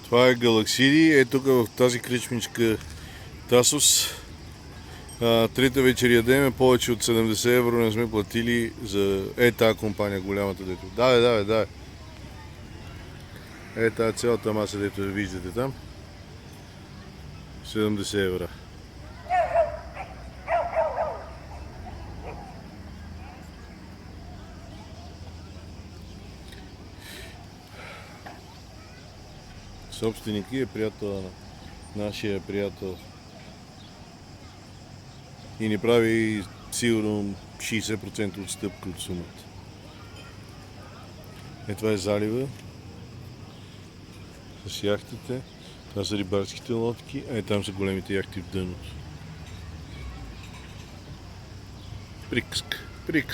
Това е Галаксиди, е тук в тази кръчмичка Тасос. Трета вечер ядеме, повече от 70 евро не сме платили за тази компания, голямата дето. Давай. Тази цялата маса, дето я виждате там. 70 евро. Собственик е приятел на нашия приятел. И ни прави сигурно 60% отстъпка от сумата. Това е залива с яхтите. Това са рибарските лодки, там са големите яхти в дъното. Приказка.